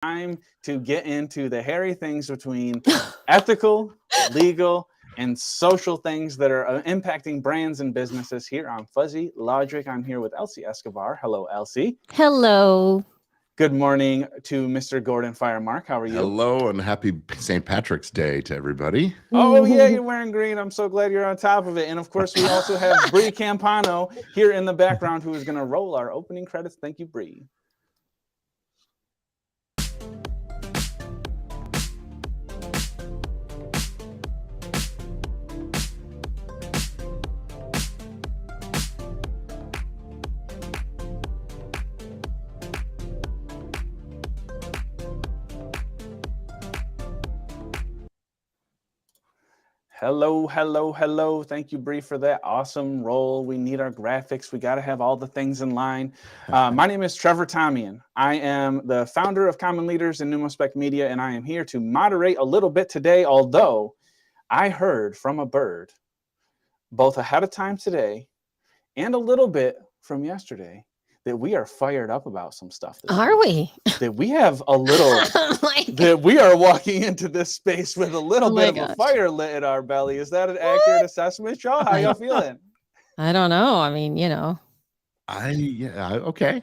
time to get into the hairy things between ethical, legal, and social things that are impacting brands and businesses here on Fuzzy Lawgic. I'm here with Elsie Escobar. Hello, Elsie. Hello. Good morning to Mr. Gordon Firemark. How are you? Hello and happy St. Patrick's Day to everybody. Oh, yeah, you're wearing green. I'm so glad you're on top of it. And of course, we also have Bree Campano here in the background who is going to roll our opening credits. Thank you, Bree. Hello, hello, hello. Thank you, Bree, for that awesome roll. We need our graphics. We got to have all the things in line. My name is Trevor Tomian. I am the founder of Common Leaders in Pneumospec Media, and I am here to moderate a little bit today, although I heard from a bird both ahead of time today and a little bit from yesterday that we are fired up about some stuff. Are we? That we have a little, that we are walking into this space with a little bit of a fire lit in our belly. Is that an accurate assessment, y'all? How y'all feeling? I don't know. I mean, okay.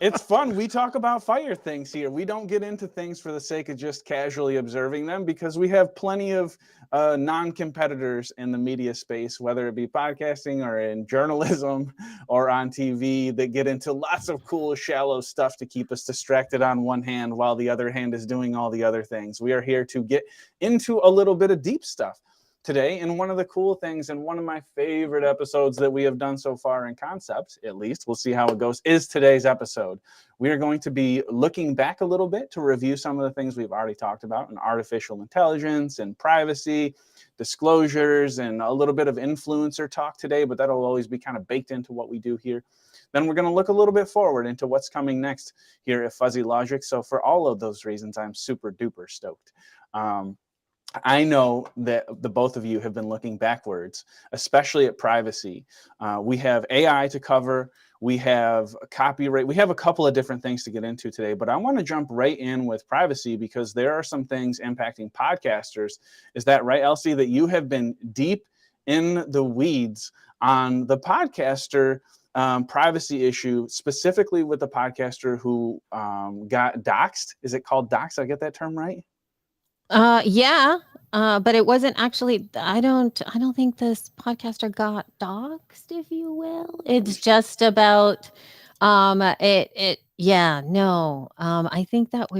It's fun. We talk about fire things here. We don't get into things for the sake of just casually observing them because we have plenty of non-competitors in the media space, whether it be podcasting or in journalism or on TV, that get into lots of cool, shallow stuff to keep us distracted on one hand while the other hand is doing all the other things. We are here to get into a little bit of deep stuff today. And one of the cool things, and one of my favorite episodes that we have done so far in concept, at least, we'll see how it goes, is today's episode. We are going to be looking back a little bit to review some of the things we've already talked about in artificial intelligence and privacy, disclosures, and a little bit of influencer talk today, but that'll always be kind of baked into what we do here. Then we're going to look a little bit forward into what's coming next here at Fuzzy Lawgic. So for all of those reasons, I'm super duper stoked. I know that the both of you have been looking backwards, especially at privacy. We have AI to cover. We have copyright. We have a couple of different things to get into today, but I want to jump right in with privacy because there are some things impacting podcasters. Is that right, Elsie, that you have been deep in the weeds on the podcaster privacy issue, specifically with the podcaster who got doxxed? Is it called doxxed? Did I get that term right? Yeah. But it wasn't actually, I don't think this podcaster got doxxed, if you will. It's just about, I think that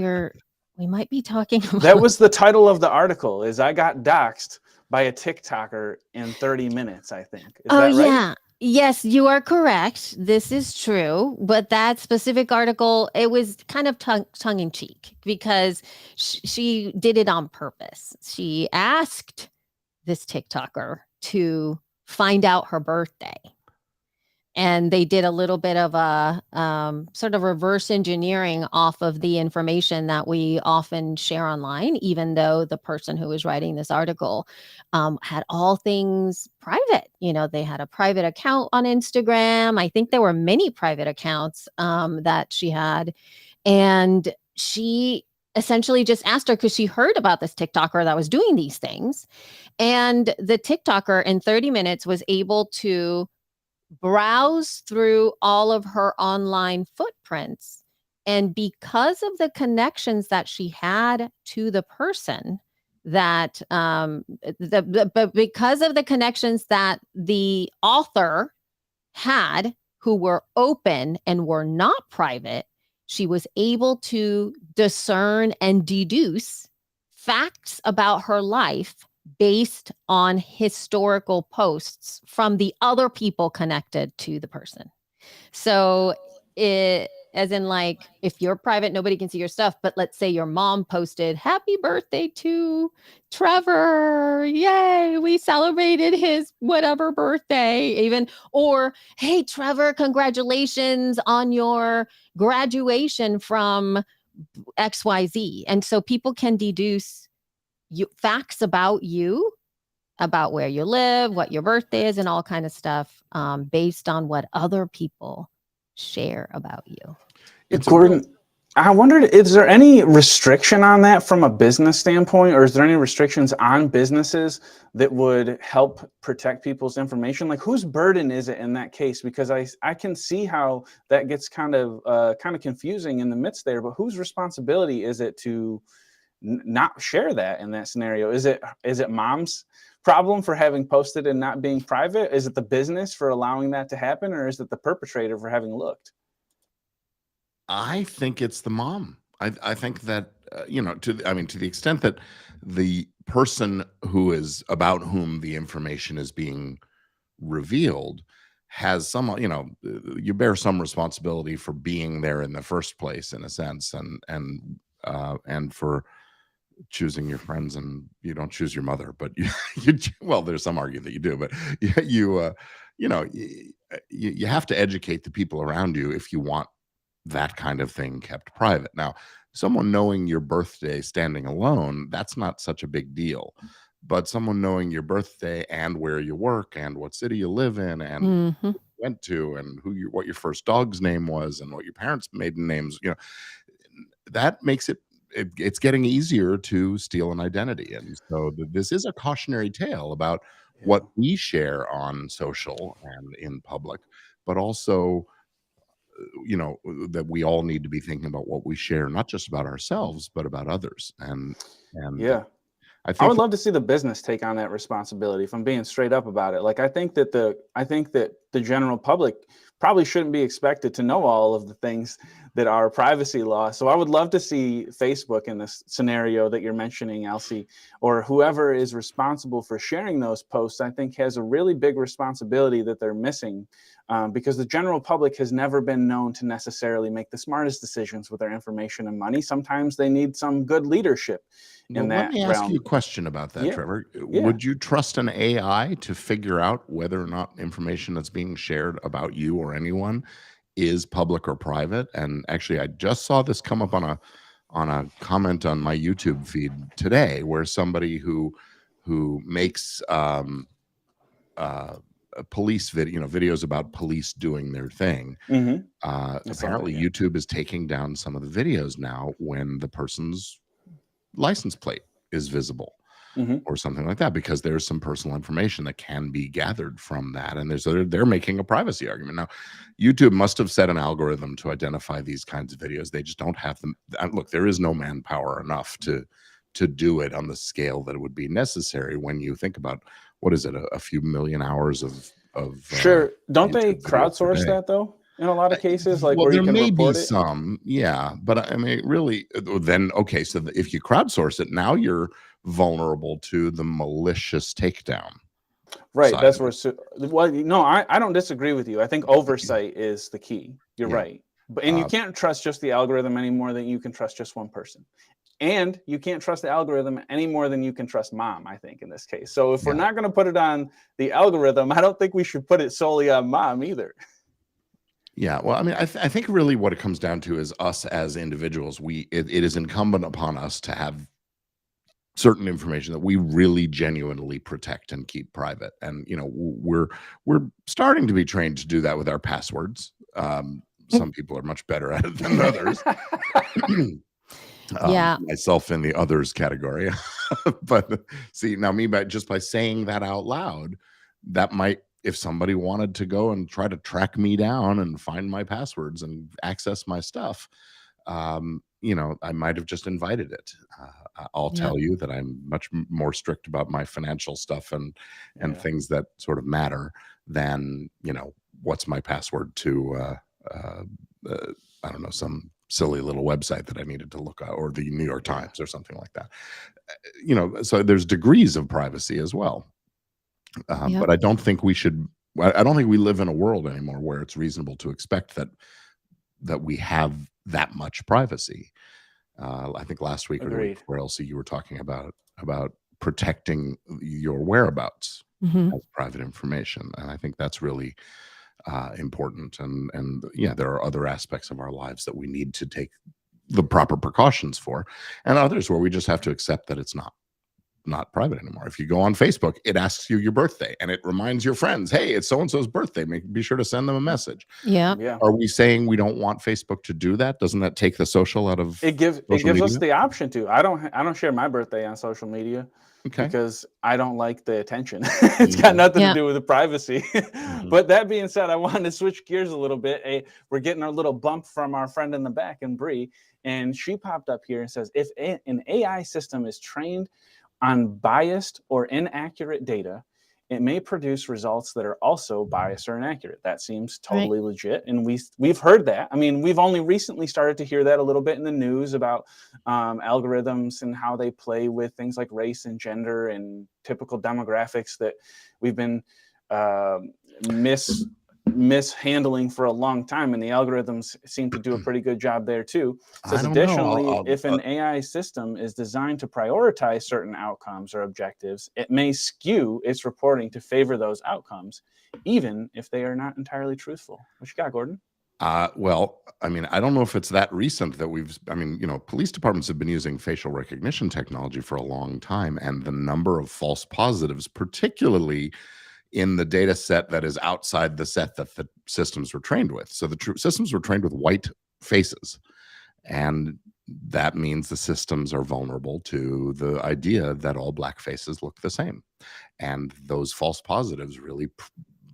we might be talking about. That was the title of the article, is I got doxxed by a TikToker in 30 minutes, I think. Is that right? Yeah. Yes, you are correct. This is true. But that specific article, it was kind of tongue in cheek because she did it on purpose. She asked this TikToker to find out her birthday. And they did a little bit of a sort of reverse engineering off of the information that we often share online, even though the person who was writing this article had all things private. They had a private account on Instagram. I think there were many private accounts that she had. And she essentially just asked her because she heard about this TikToker that was doing these things. And the TikToker in 30 minutes was able to browse through all of her online footprints. And because of the connections that she had to the person that because of the connections that the author had who were open and were not private, she was able to discern and deduce facts about her life based on historical posts from the other people connected to the person. So as in, like, if you're private, nobody can see your stuff. But let's say your mom posted, "Happy birthday to Trevor. Yay. We celebrated his whatever birthday," even, or, "Hey, Trevor, congratulations on your graduation from XYZ." And so people can deduce facts about you, about where you live, what your birthday is, and all kind of stuff based on what other people share about you. It's Gordon. I wondered, is there any restriction on that from a business standpoint, or is there any restrictions on businesses that would help protect people's information? Like, whose burden is it in that case? Because I can see how that gets kind of confusing in the midst there. But whose responsibility is it to not share that in that scenario? Is it mom's problem for having posted and not being private? Is it the business for allowing that to happen, or is it the perpetrator for having looked? I think it's the mom. I think that to the extent that the person who is about whom the information is being revealed has some, you bear some responsibility for being there in the first place, in a sense, and for choosing your friends. And you don't choose your mother, but well, there's some argue that you do, but you know, you have to educate the people around you if you want that kind of thing kept private. Now, someone knowing your birthday standing alone, that's not such a big deal. But someone knowing your birthday and where you work and what city you live in and Mhm. went to and what your first dog's name was and what your parents' maiden names, that makes it's getting easier to steal an identity. And so this is a cautionary tale about what we share on social and in public, but also that we all need to be thinking about what we share, not just about ourselves but about others. And Yeah. I I think would love to see the business take on that responsibility, if I'm being straight up about it. Like, I think that the general public probably shouldn't be expected to know all of the things that are privacy law. So I would love to see Facebook in this scenario that you're mentioning, Elsie, or whoever is responsible for sharing those posts, I think has a really big responsibility that they're missing, because the general public has never been known to necessarily make the smartest decisions with their information and money. Sometimes they need some good leadership in Well, let that me ask you a realm. question about that, Yeah, Trevor. yeah. Would you trust an AI to figure out whether or not information that's being shared about you or anyone is public or private? And actually, I just saw this come up on a comment on my YouTube feed today, where somebody who makes a police video, videos about police doing their thing. Mhm. I saw that, Apparently, yeah. YouTube is taking down some of the videos now when the person's license plate is visible Mhm. or something like that, because there's some personal information that can be gathered from that. And they're making a privacy argument. Now, YouTube must have set an algorithm to identify these kinds of videos. They just don't have them. Look, there is no manpower enough to do it on the scale that it would be necessary when you think about, what is it, a few million hours of Sure. Don't they YouTube video per crowdsource day. that though? In a lot of cases, like Well, where you there can may be report it? some, yeah, but I mean, really, then okay. So if you crowdsource it, now you're vulnerable to the malicious takedown Right. side That's of where it. well, no, I don't disagree with you. I think oversight is the key. You're Yeah, right. And you uh, can't trust just the algorithm any more than you can trust just one person. And you can't trust the algorithm any more than you can trust mom, I think, in this case. So if we're yeah, not going to put it on the algorithm, I don't think we should put it solely on mom either. yeah. Well, I mean, I think really what it comes down to is us as individuals. It is incumbent upon us to have certain information that we really genuinely protect and keep private. And we're starting to be trained to do that with our passwords. Some people are much better at it than others. Yeah. Myself in the others category. But see, now me, by saying that out loud, that might, if somebody wanted to go and try to track me down and find my passwords and access my stuff, I might have just invited it. I'll Yeah. tell you that I'm much more strict about my financial stuff and Yeah. things that sort of matter than, what's my password to I don't know, some silly little website that I needed to look at, or the New York Yeah. Times or something like that. So there's degrees of privacy as well. Yep. But I don't think we should. I don't think we live in a world anymore where it's reasonable to expect that we have that much privacy. I think last week or the week Agreed. before, Elsie, you were talking about protecting your whereabouts Mhm. as private information, and I think that's really important. And yeah, there are other aspects of our lives that we need to take the proper precautions for, and others where we just have to accept that it's not. not private anymore. If you go on Facebook, it asks you your birthday and it reminds your friends, hey, it's so-and-so's birthday. Be sure to send them a message. Yeah. Yeah. Are we saying we don't want Facebook to do that? Doesn't that take the social out of It gives social us media? the option to. I don't share my birthday on social media Okay. because I don't like the attention. It's got nothing to Yeah. do with the privacy. But that being said, I wanted to switch gears a little bit. We're getting our little bump from our friend in the back, and Bree, and she popped up here and says, if an AI system is trained on biased or inaccurate data, it may produce results that are also biased or inaccurate. That seems totally legit, and we've heard that. I mean, we've only recently started to hear that a little bit in the news about algorithms and how they play with things like race and gender and typical demographics that we've been mishandling for a long time, and the algorithms seem to do a pretty good job there too. It says, I don't know. additionally, if an AI system is designed to prioritize certain outcomes or objectives, it may skew its reporting to favor those outcomes, even if they are not entirely truthful. What you got, Gordon? Well, I mean, I don't know if it's that recent that police departments have been using facial recognition technology for a long time, and the number of false positives, particularly in the data set that is outside the set that the systems were trained with. So the systems were trained with white faces, and that means the systems are vulnerable to the idea that all black faces look the same. And those false positives really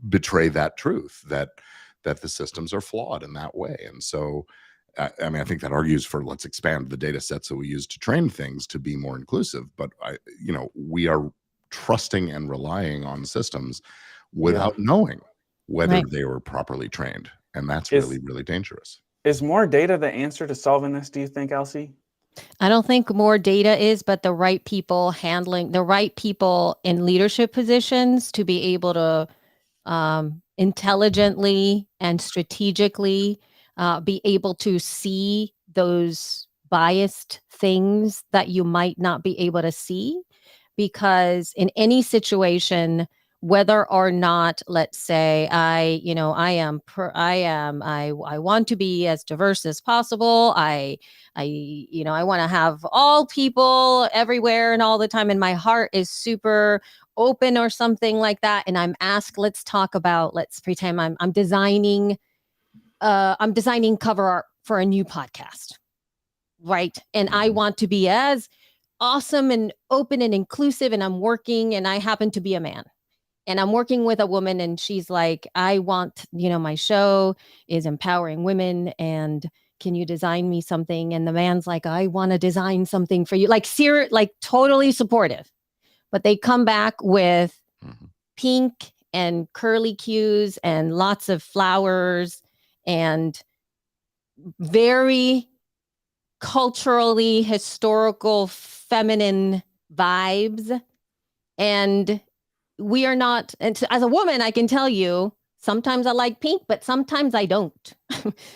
betray that truth, that the systems are flawed in that way. And so, I mean, I think that argues for, let's expand the data sets that we use to train things to be more inclusive. But we are trusting and relying on systems without knowing whether they were properly trained. And that's really, really dangerous. Is more data the answer to solving this, do you think, Elsie? I don't think more data is, but the right people in leadership positions to be able to intelligently and strategically be able to see those biased things that you might not be able to see, because in any situation, whether or not, let's say I want to be as diverse as possible. I want to have all people everywhere and all the time, and my heart is super open or something like that, and I'm asked, let's pretend I'm designing cover art for a new podcast, right? And I want to be as awesome and open and inclusive, and I happen to be a man, and I'm working with a woman, and she's like, I want, my show is empowering women, and can you design me something? And the man's like, I want to design something for you, like totally supportive. But they come back with pink and curly cues and lots of flowers and very culturally historical feminine vibes. And we are not, and as a woman, I can tell you, sometimes I like pink, but sometimes I don't.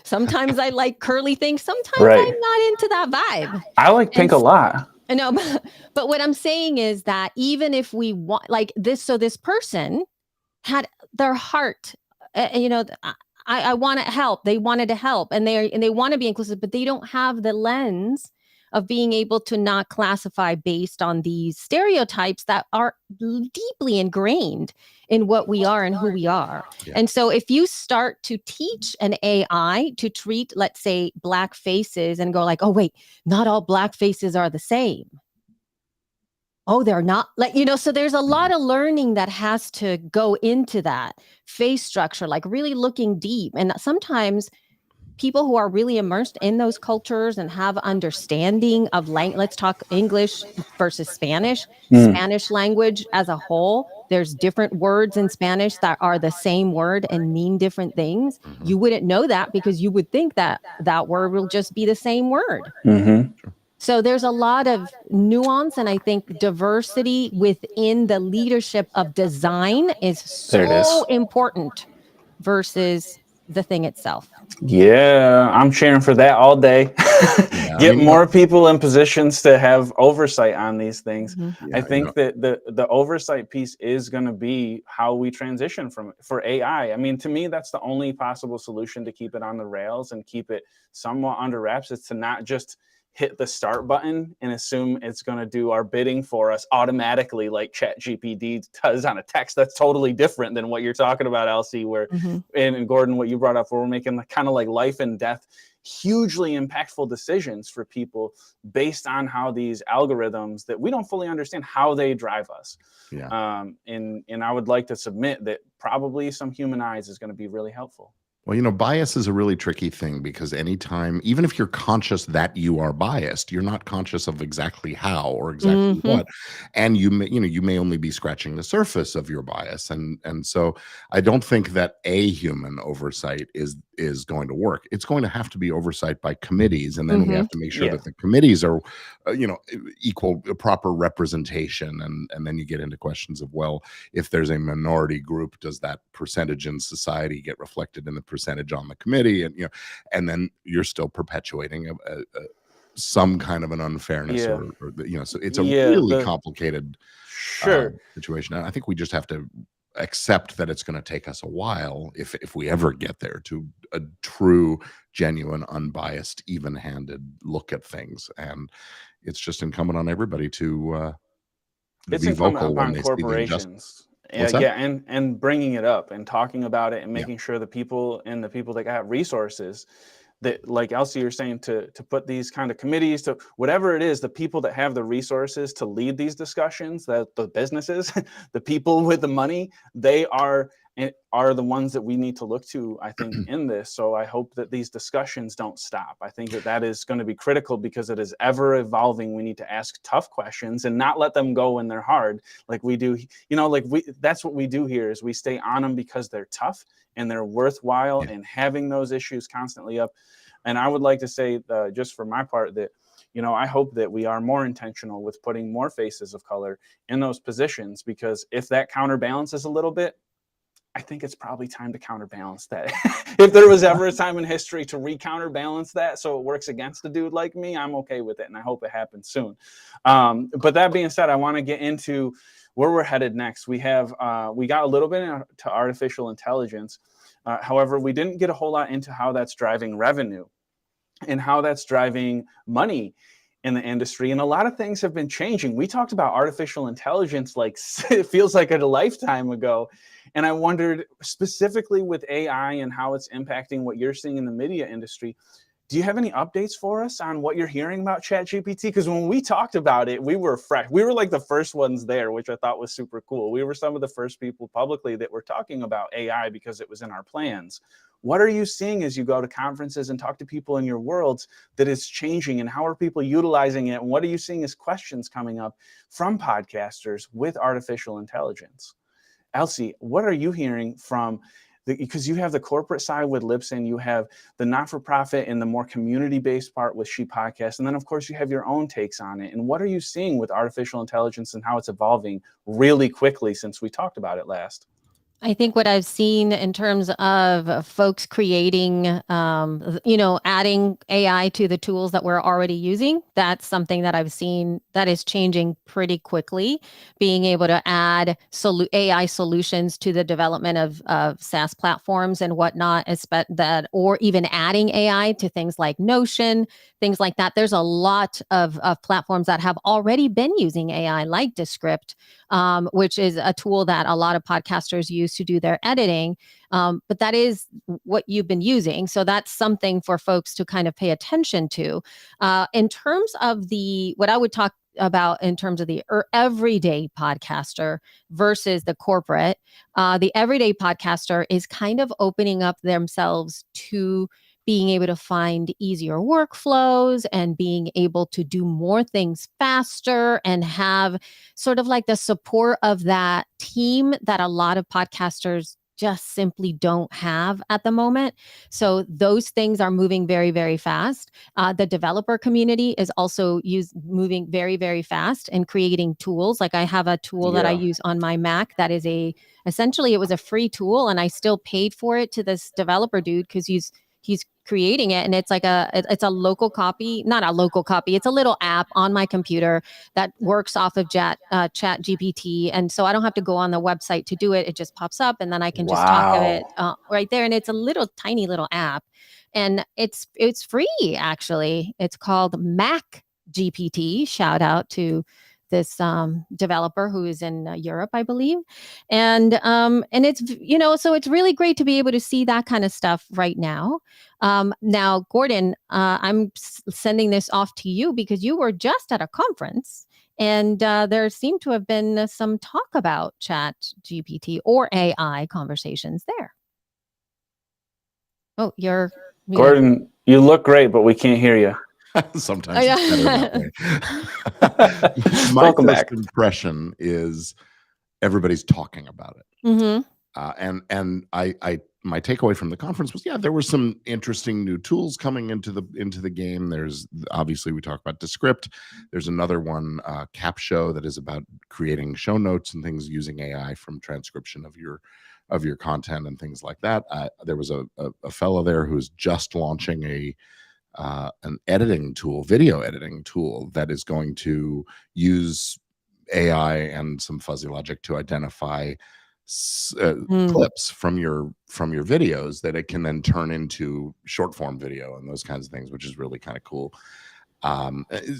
Sometimes I like curly things. Sometimes I'm not into that vibe. I like pink a lot. No, but what I'm saying is that even if we want like this, so this person had their heart, I want to help. They wanted to help, and they want to be inclusive, but they don't have the lens of being able to not classify based on these stereotypes that are deeply ingrained in what we are and who we are. Yeah. And so if you start to teach an AI to treat, let's say, black faces and go like, oh, wait, not all black faces are the same. Oh, they're not, so there's a lot of learning that has to go into that face structure, like really looking deep. And sometimes people who are really immersed in those cultures and have understanding of language, let's talk English versus Spanish, Spanish language as a whole, there's different words in Spanish that are the same word and mean different things. You wouldn't know that because you would think that that word will just be the same word. So there's a lot of nuance, and I think diversity within the leadership of design is so important versus the thing itself. Yeah, I'm cheering for that all day. Get more people in positions to have oversight on these things. Yeah, I think that the oversight piece is going to be how we transition for AI. I mean, to me, that's the only possible solution to keep it on the rails and keep it somewhat under wraps. Is to not just hit the start button and assume it's going to do our bidding for us automatically, like ChatGPT does on a text. That's totally different than what you're talking about, Elsie, where, and Gordon, what you brought up, where we're making kind of like life and death, hugely impactful decisions for people based on how these algorithms that we don't fully understand how they drive us. Yeah. And I would like to submit that probably some human eyes is going to be really helpful. Well, bias is a really tricky thing, because anytime, even if you're conscious that you are biased, you're not conscious of exactly how or exactly what, and you may only be scratching the surface of your bias, and so I don't think that a human oversight is going to work. It's going to have to be oversight by committees, and then we have to make sure that the committees are, equal, proper representation, and then you get into questions of, well, if there's a minority group, does that percentage in society get reflected in the percentage on the committee? And then you're still perpetuating some kind of an unfairness, so it's a really complicated situation. And I think we just have to accept that it's going to take us a while, if we ever get there, to a true, genuine, unbiased, even-handed look at things. And it's just incumbent on everybody to be vocal when they see the injustice. And bringing it up and talking about it and making sure the people that got resources, that, like Elsie, you're saying, to put these kind of committees, to whatever it is, the people that have the resources to lead these discussions, that the businesses, the people with the money, they are the ones that we need to look to, I think, in this. So I hope that these discussions don't stop. I think that is going to be critical, because it is ever evolving. We need to ask tough questions and not let them go when they're hard, like we do. That's what we do here, is we stay on them because they're tough and they're worthwhile, and having those issues constantly up. And I would like to say, just for my part, that I hope that we are more intentional with putting more faces of color in those positions, because if that counterbalances a little bit, I think it's probably time to counterbalance that. If there was ever a time in history to recounterbalance that so it works against a dude like me, I'm okay with it, and I hope it happens soon. But that being said, I want to get into where we're headed next. We got a little bit into artificial intelligence. However, we didn't get a whole lot into how that's driving revenue and how that's driving money in the industry. And a lot of things have been changing. We talked about artificial intelligence like it feels like a lifetime ago. And I wondered, specifically with AI and how it's impacting what you're seeing in the media industry, do you have any updates for us on what you're hearing about ChatGPT? Because when we talked about it, we were fresh. We were like the first ones there, which I thought was super cool. We were some of the first people publicly that were talking about AI because it was in our plans. What are you seeing as you go to conferences and talk to people in your worlds that is changing, and how are people utilizing it? And what are you seeing as questions coming up from podcasters with artificial intelligence? Elsie, what are you hearing from because you have the corporate side with Libsyn, you have the not-for-profit and the more community-based part with She Podcast, and then of course you have your own takes on it. And what are you seeing with artificial intelligence and how it's evolving really quickly since we talked about it last? I think what I've seen in terms of folks creating, adding AI to the tools that we're already using, that's something that I've seen that is changing pretty quickly. Being able to add AI solutions to the development of SaaS platforms and whatnot, or even adding AI to things like Notion, things like that. There's a lot of platforms that have already been using AI, like Descript, which is a tool that a lot of podcasters use to do their editing. But that is what you've been using. So that's something for folks to kind of pay attention to. In terms of what I would talk about in terms of the everyday podcaster versus the corporate, the everyday podcaster is kind of opening up themselves to being able to find easier workflows and being able to do more things faster and have sort of like the support of that team that a lot of podcasters just simply don't have at the moment. So those things are moving very, very fast. The developer community is also moving very, very fast and creating tools. Like I have a tool that I use on my Mac that is essentially it was a free tool, and I still paid for it to this developer dude because he's creating it, and it's like it's a local copy, not a local copy. It's a little app on my computer that works off of Chat GPT, and so I don't have to go on the website to do it. It just pops up, and then I can just talk to it right there. And it's a tiny little app. and it's free actually. It's called Mac GPT. Shout out to this developer who is in Europe, I believe, and it's so it's really great to be able to see that kind of stuff right now. Now, Gordon, I'm sending this off to you because you were just at a conference, and there seemed to have been some talk about Chat GPT or AI conversations there. Oh, you're muted. Gordon, you look great, but we can't hear you. Sometimes it's better that way. My Welcome first back. impression is everybody's talking about it. Mm-hmm. And my takeaway from the conference was, yeah, there were some interesting new tools coming into the game. There's obviously, we talk about Descript. There's another one, CapShow, that is about creating show notes and things using AI from transcription of your content and things like that. There was a fellow there who's just launching an editing tool, video editing tool, that is going to use AI and some fuzzy logic to identify clips from your videos that it can then turn into short form video and those kinds of things, which is really kind of cool.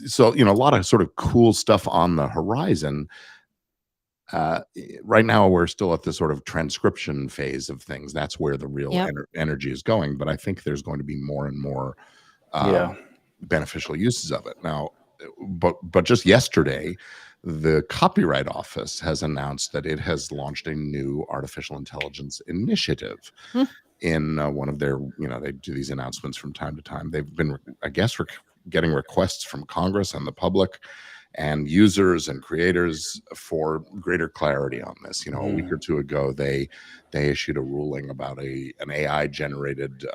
So a lot of sort of cool stuff on the horizon. Right now we're still at the sort of transcription phase of things. That's where the real energy is going, but I think there's going to be more and more beneficial uses of it now. But just yesterday, the Copyright Office has announced that it has launched a new artificial intelligence initiative in one of their, they do these announcements from time to time. They've been, I guess, getting requests from Congress and the public and users and creators for greater clarity on this. A week or two ago, they issued a ruling about an AI generated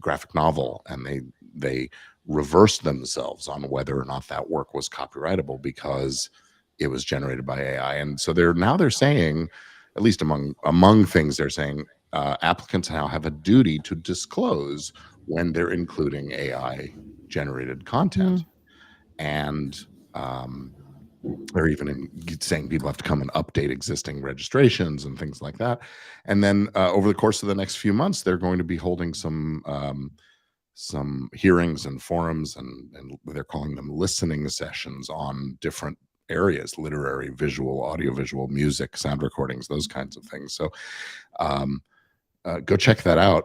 graphic novel, and they reversed themselves on whether or not that work was copyrightable because it was generated by AI. And so they're saying, at least among things they're saying, applicants now have a duty to disclose when they're including AI generated content. And they're even saying people have to come and update existing registrations and things like that. And then over the course of the next few months, they're going to be holding some hearings and forums, and they're calling them listening sessions on different areas: literary, visual, audiovisual, music, sound recordings, those kinds of things. So go check that out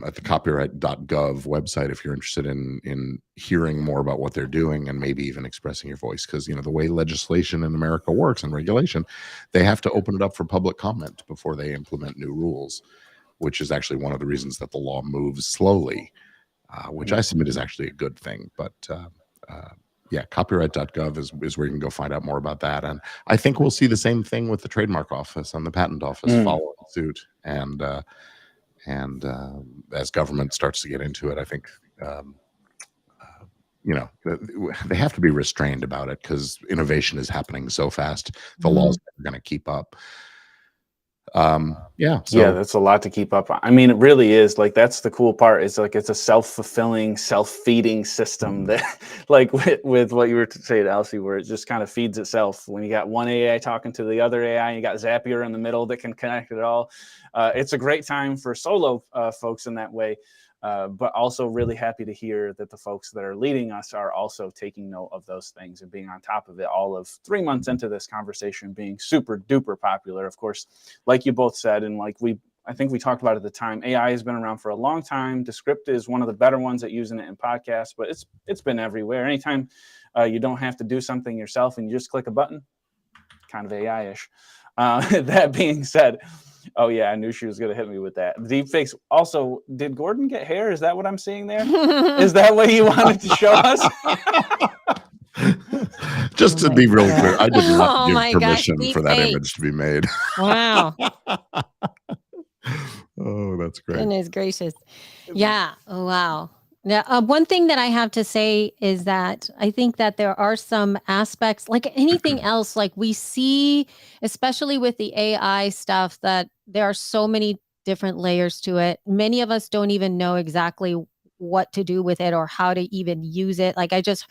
at the copyright.gov website if you're interested in hearing more about what they're doing and maybe even expressing your voice, because the way legislation in America works and regulation, they have to open it up for public comment before they implement new rules, which is actually one of the reasons that the law moves slowly, which I submit is actually a good thing. But yeah, copyright.gov is where you can go find out more about that. And I think we'll see the same thing with the Trademark Office and the Patent Office following suit. And as government starts to get into it, I think they have to be restrained about it because innovation is happening so fast. The laws are going to keep up. That's a lot to keep up on. I mean, it really is. Like, that's the cool part. It's like it's a self-fulfilling, self-feeding system that, like with what you were saying, Elsie, where it just kind of feeds itself. When you got one AI talking to the other AI, and you got Zapier in the middle that can connect it all. It's a great time for solo folks in that way. But also really happy to hear that the folks that are leading us are also taking note of those things and being on top of it, all of 3 months into this conversation being super duper popular. Of course, like you both said, and like I think we talked about at the time, AI has been around for a long time. Descript is one of the better ones at using it in podcasts, but it's been everywhere. Anytime you don't have to do something yourself and you just click a button, kind of AI-ish. That being said, oh yeah, I knew she was going to hit me with that. Deepfakes. Also, did Gordon get hair? Is that what I'm seeing there? Is that what you wanted to show us? Just to be real clear, I did not give gosh, permission for that image to be made. Wow. Oh, that's great. Goodness gracious. Yeah. Oh, wow. Now, one thing that I have to say is that I think that there are some aspects, like anything else, like we see, especially with the AI stuff, that there are so many different layers to it. Many of us don't even know exactly what to do with it or how to even use it. Like I just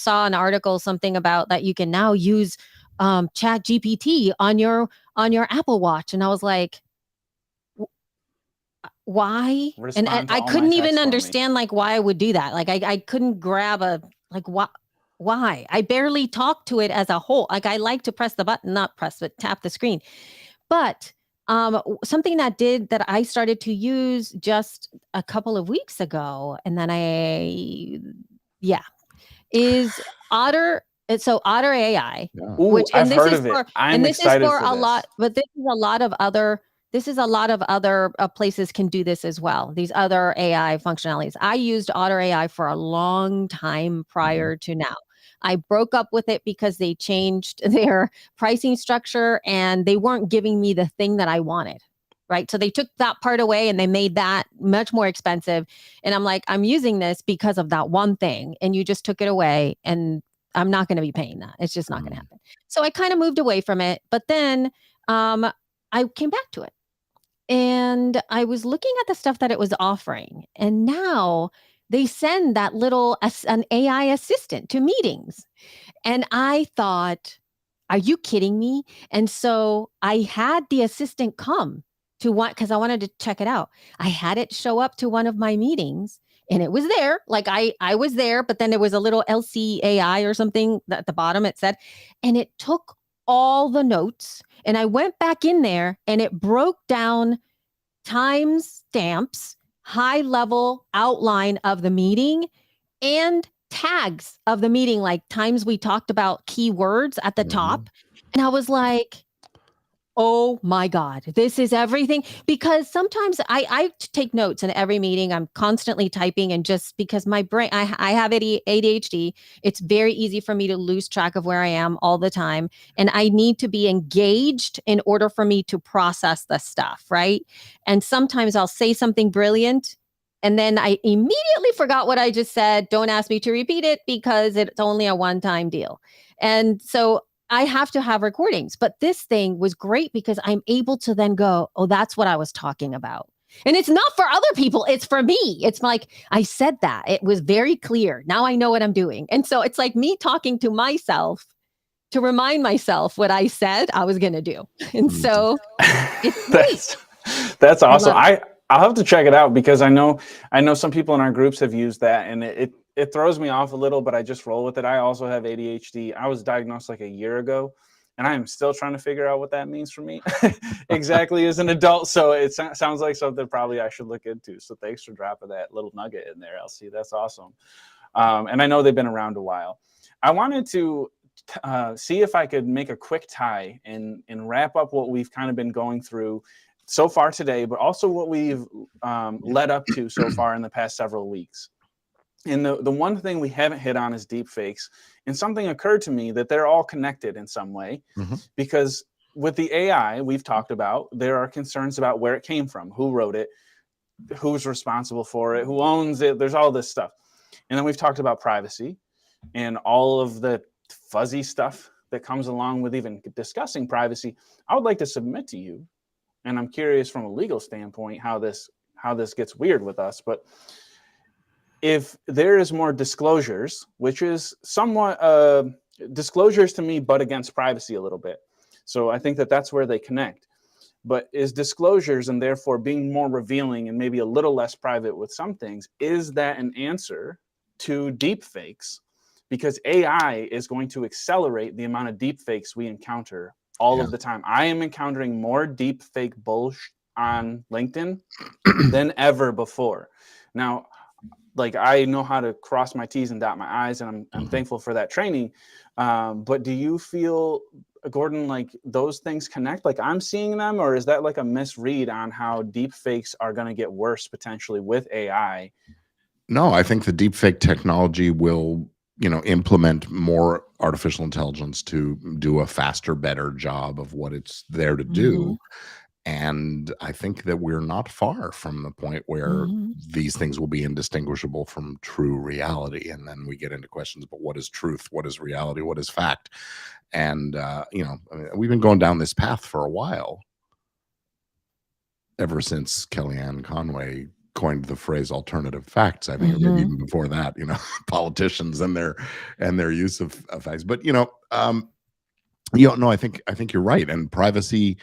saw an article, something about that you can now use Chat GPT on your Apple Watch, and I was like, why? And Respond to I all my couldn't even texts for me. understand like why I would do that. Like I couldn't grab a like why? I barely talk to it as a whole. Like I like to press the button, not press, but tap the screen. But something that I started to use just a couple of weeks ago, and then is Otter. So Otter AI, Yeah. Ooh, which I've and this heard is of it. for I'm and this is excited for for a this. lot, but this is a lot of other places can do this as well. These other AI functionalities. I used Otter AI for a long time prior to now. I broke up with it because they changed their pricing structure and they weren't giving me the thing that I wanted. Right. So they took that part away and they made that much more expensive. And I'm like, I'm using this because of that one thing. And you just took it away and I'm not going to be paying that. It's just not going to happen. So I kind of moved away from it. But then I came back to it and I was looking at the stuff that it was offering. And now they send that little an AI assistant to meetings. And I thought, are you kidding me? And so I had the assistant come to one because I wanted to check it out. I had it show up to one of my meetings and it was there. Like I was there, but then there was a little Elsie AI or something at the bottom it said, and it took all the notes. And I went back in there and it broke down time stamps, high level outline of the meeting, and tags of the meeting, like times we talked about keywords at the top. And I was like, oh my God, this is everything. Because sometimes I take notes in every meeting. I'm constantly typing, and just because my brain, I have ADHD, it's very easy for me to lose track of where I am all the time. And I need to be engaged in order for me to process the stuff, right? And sometimes I'll say something brilliant and then I immediately forgot what I just said. Don't ask me to repeat it because it's only a one-time deal. And so I have to have recordings, but this thing was great because I'm able to then go, oh, that's what I was talking about. And it's not for other people. It's for me. It's like, I said that. It was very clear. Now I know what I'm doing. And so it's like me talking to myself to remind myself what I said I was going to do. And so it's great. That's awesome. love it. I'll have to check it out because I know some people in our groups have used that, and it throws me off a little, but I just roll with it. I also have ADHD. I was diagnosed like a year ago, and I am still trying to figure out what that means for me exactly as an adult. So it sounds like something probably I should look into. So thanks for dropping that little nugget in there, Elsie. That's awesome. And I know they've been around a while. I wanted to see if I could make a quick tie and wrap up what we've kind of been going through so far today, but also what we've led up to so far in the past several weeks. And the one thing we haven't hit on is deep fakes. And something occurred to me that they're all connected in some way, because with the AI we've talked about, there are concerns about where it came from, who wrote it, who's responsible for it, who owns it. There's all this stuff. And then we've talked about privacy and all of the fuzzy stuff that comes along with even discussing privacy. I would like to submit to you, and I'm curious from a legal standpoint how this gets weird with us, but if there is more disclosures, which is somewhat disclosures to me, but against privacy a little bit. So I think that's where they connect. But is disclosures and therefore being more revealing and maybe a little less private with some things, is that an answer to deep fakes? Because AI is going to accelerate the amount of deep fakes we encounter all of the time. I am encountering more deep fake bullshit on LinkedIn than ever before. Now, like, I know how to cross my T's and dot my I's, and I'm thankful for that training. But do you feel, Gordon, like those things connect? Like I'm seeing them, or is that like a misread on how deep fakes are going to get worse potentially with AI? No, I think the deepfake technology will, implement more artificial intelligence to do a faster, better job of what it's there to do. And I think that we're not far from the point where these things will be indistinguishable from true reality. And then we get into questions about what is truth, what is reality, what is fact. And, we've been going down this path for a while, ever since Kellyanne Conway coined the phrase alternative facts. I think maybe even before that, politicians and their use of facts. But, no, I think you're right. And privacy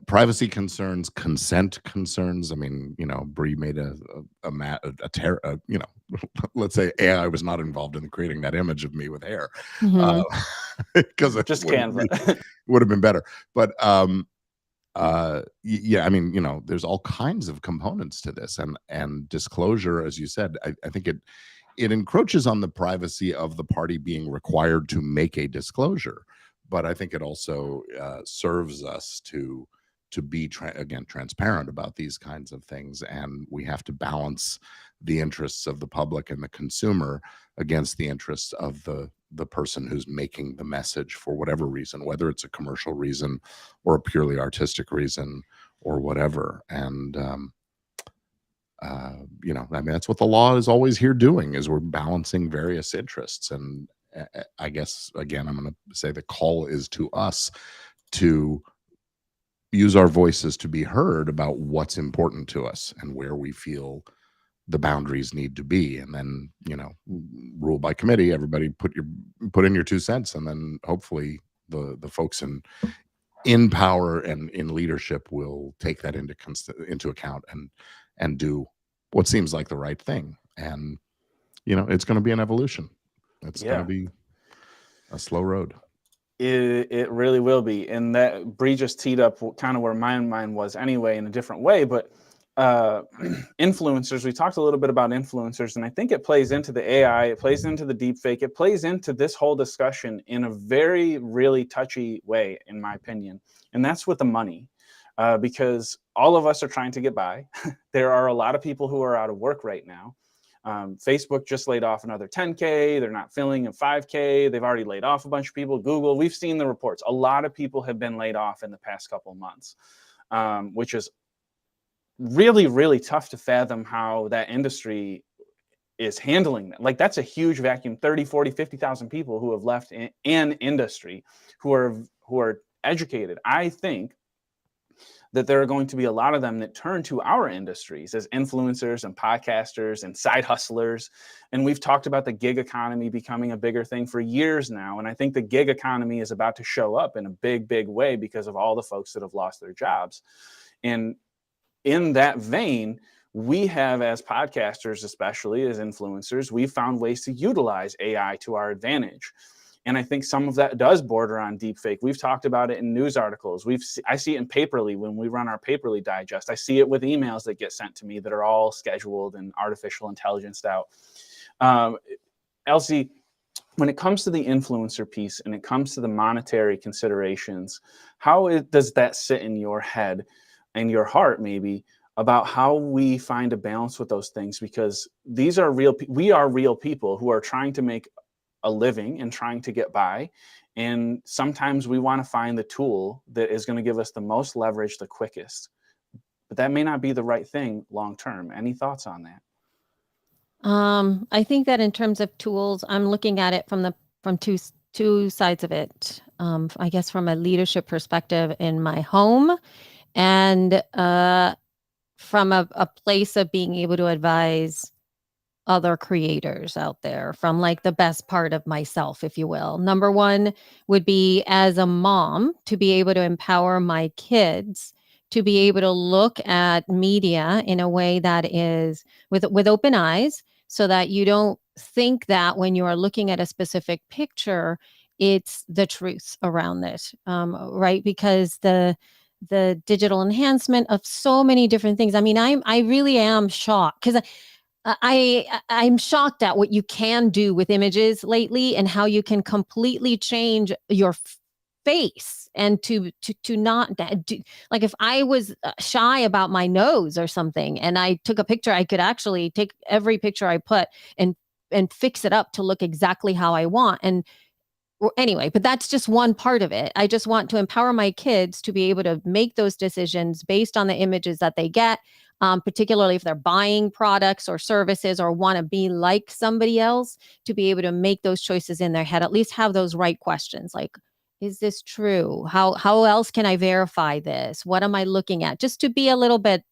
privacy concerns, consent concerns. I mean, Bree made let's say AI was not involved in creating that image of me with hair, Mhm. because it Just Canva. would have been better. But yeah, I mean, there's all kinds of components to this, and disclosure, as you said, I think it encroaches on the privacy of the party being required to make a disclosure, but I think it also serves us to be again transparent about these kinds of things, and we have to balance the interests of the public and the consumer against the interests of the person who's making the message for whatever reason, whether it's a commercial reason or a purely artistic reason or whatever. And I mean, that's what the law is always here doing, is we're balancing various interests. And I guess, again, I'm going to say the call is to us to use our voices to be heard about what's important to us and where we feel the boundaries need to be. And then, rule by committee, everybody put in your 2 cents. And then hopefully the folks in power and in leadership will take that into account and do what seems like the right thing. And it's going to be an evolution. It's going to be a slow road. It really will be. And that Bree just teed up kind of where my mind was anyway, in a different way. But influencers, we talked a little bit about influencers, and I think it plays into the AI, it plays into the deep fake, it plays into this whole discussion in a very, really touchy way, in my opinion. And that's with the money, because all of us are trying to get by. There are a lot of people who are out of work right now. Facebook just laid off another 10K. They're not filling a 5K. They've already laid off a bunch of people. Google, we've seen the reports. A lot of people have been laid off in the past couple of months, which is really, really tough to fathom how that industry is handling that. Like, that's a huge vacuum. 30, 40, 50,000 people who have left an industry who are educated. I think that there are going to be a lot of them that turn to our industries as influencers and podcasters and side hustlers. And we've talked about the gig economy becoming a bigger thing for years now. And I think the gig economy is about to show up in a big, big way because of all the folks that have lost their jobs. And in that vein, we have, as podcasters, especially as influencers, we've found ways to utilize AI to our advantage. And I think some of that does border on deepfake. We've talked about it in news articles. I see it in Paperly when we run our Paperly digest. I see it with emails that get sent to me that are all scheduled and artificial intelligenced out. Elsie, when it comes to the influencer piece and it comes to the monetary considerations, how does that sit in your head and your heart, maybe, about how we find a balance with those things? Because we are real people who are trying to make a living and trying to get by. And sometimes we want to find the tool that is going to give us the most leverage the quickest. But that may not be the right thing long term. Any thoughts on that? I think that in terms of tools, I'm looking at it from two sides of it. I guess from a leadership perspective in my home, and from a place of being able to advise other creators out there, from like the best part of myself, if you will. Number one would be, as a mom, to be able to empower my kids to be able to look at media in a way that is with open eyes, so that you don't think that when you are looking at a specific picture, it's the truth around it, right? Because the digital enhancement of so many different things. I mean, I really am shocked, because I'm shocked at what you can do with images lately, and how you can completely change your face, and to not do, like, if I was shy about my nose or something and I took a picture, I could actually take every picture I put and fix it up to look exactly how I want. And anyway, but that's just one part of it. I just want to empower my kids to be able to make those decisions based on the images that they get, particularly if they're buying products or services or want to be like somebody else, to be able to make those choices in their head, at least have those right questions, like, is this true? How else can I verify this? What am I looking at? Just to be a little bit